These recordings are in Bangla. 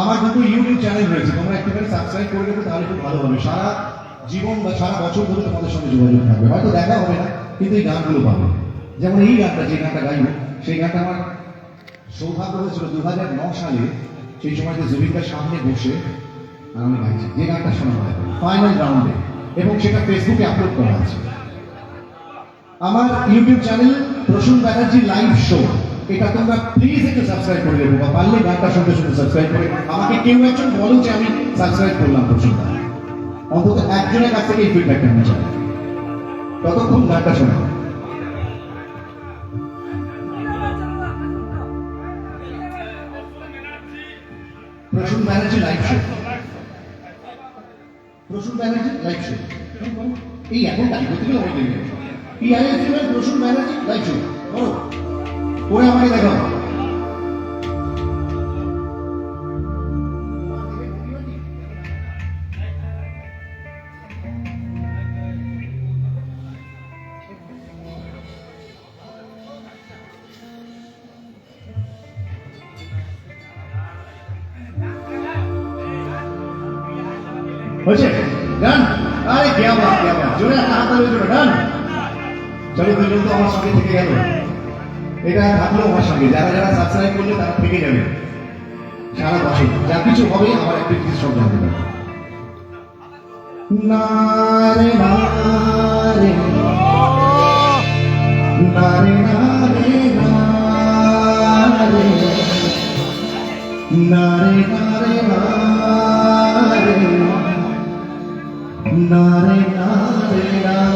আমার দুটো ইউটিউব চ্যানেল রয়েছে, তোমরা একটুখানি সাবস্ক্রাইব করে দেবো, তাহলে খুব ভালো হবে। সারা জীবন বা সারা বছর ধরে তোমাদের সঙ্গে যোগাযোগ থাকবে, হয়তো দেখা হবে না কিন্তু এই গানগুলো পাবে। যেমন এই গানটা, যে গানটা গাইব, সেই গানটা আমার সৌভাগ্য হয়েছিল 2009 সালে, সেই সময়তে জুবিনদার সামনে বসে আমি গাইছি, যে গানটা শোনা হয় ফাইনাল রাউন্ডে, এবং সেটা ফেসবুকে আপলোড করা আছে। আমার YouTube channel Prasun Banerjee live show, এটা তোমরা প্লিজ একটু সাবস্ক্রাইব করে দেবো, বা পারলে গানটা শুনতে শুনতে সাবস্ক্রাইব করে আমাকে কেউ একজন বলো যে আমি সাবস্ক্রাইব করলাম প্রসূন দা, অন্তত একজনের কাছ থেকে এই ফিডব্যাকটা আমি চাই। ততক্ষণ গানটা শোনা। Prasun Banerjee live show, Prasun Banerjee live show, এই এখন তারিখ করতে গেলে অনেক দেরি। PIL Prasun Banerjee live show করো, করে আমাকে দেখাও। হয়েছে ডান? আরে क्या बात, জোরে একটা হাত তালি জোরে, ডান। চলো, দুজন তো আমার সঙ্গে থেকে গেল, এটা থাকলো আমার সঙ্গে। যারা যারা সাবস্ক্রাইব করলে তারা থেকে যাবে সারা বছর, যা কিছু হবে আমার অ্যাক্টিভিটিস সব জানতে পারবে। নারে নারে নারে নারে নারে নারে নারে নারে নারে নারে।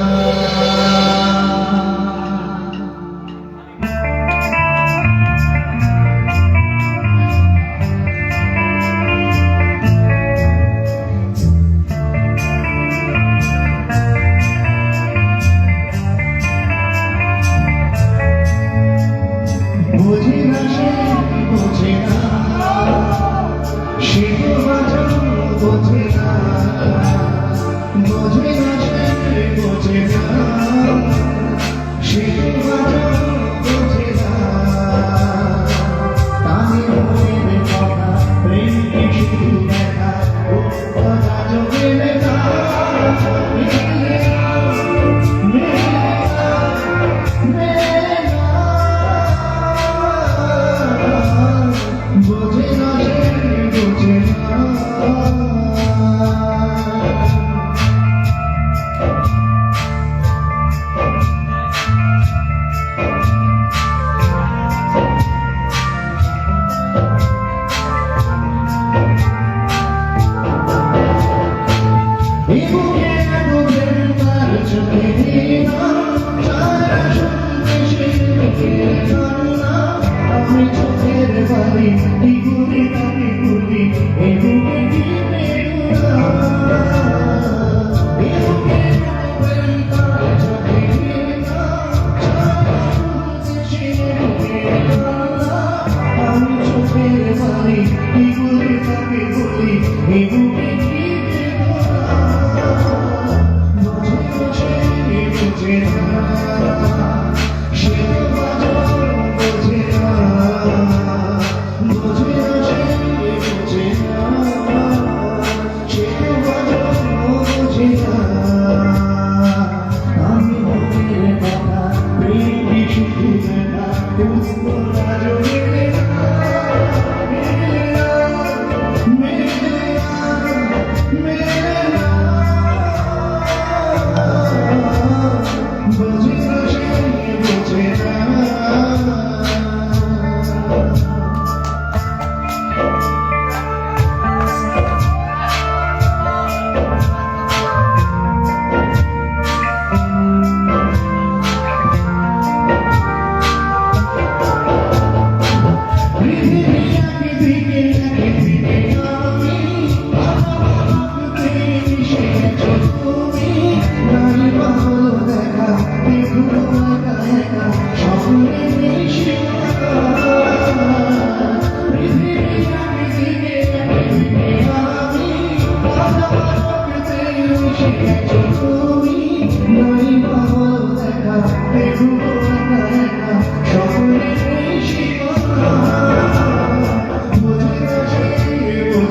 বোঝে না সে, বোঝে না সে, বোঝে না, বোঝে না সে, বোঝে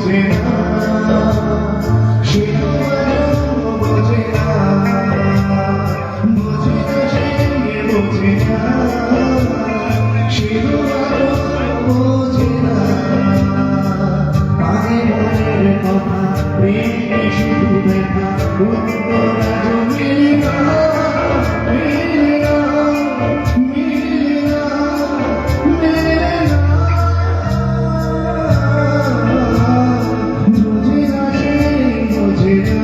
বোঝে না, সে বোঝে না, বোঝে না, সে বোঝে না, সে বোঝে না। আগে মনের কথা প্রেমে শুধু ব্যথা, উত্তর আজও মেলে না, মেলে না, মেলে না, মেলে না। বোঝে না, সে বোঝে না।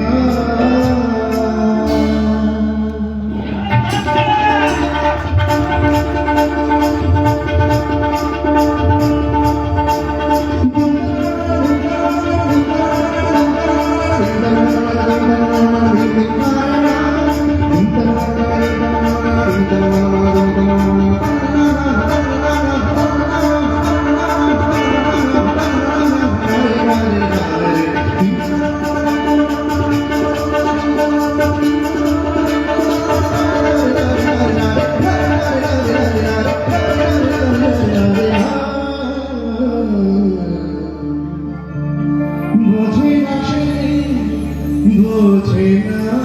বোঝে না, সে বোঝে না।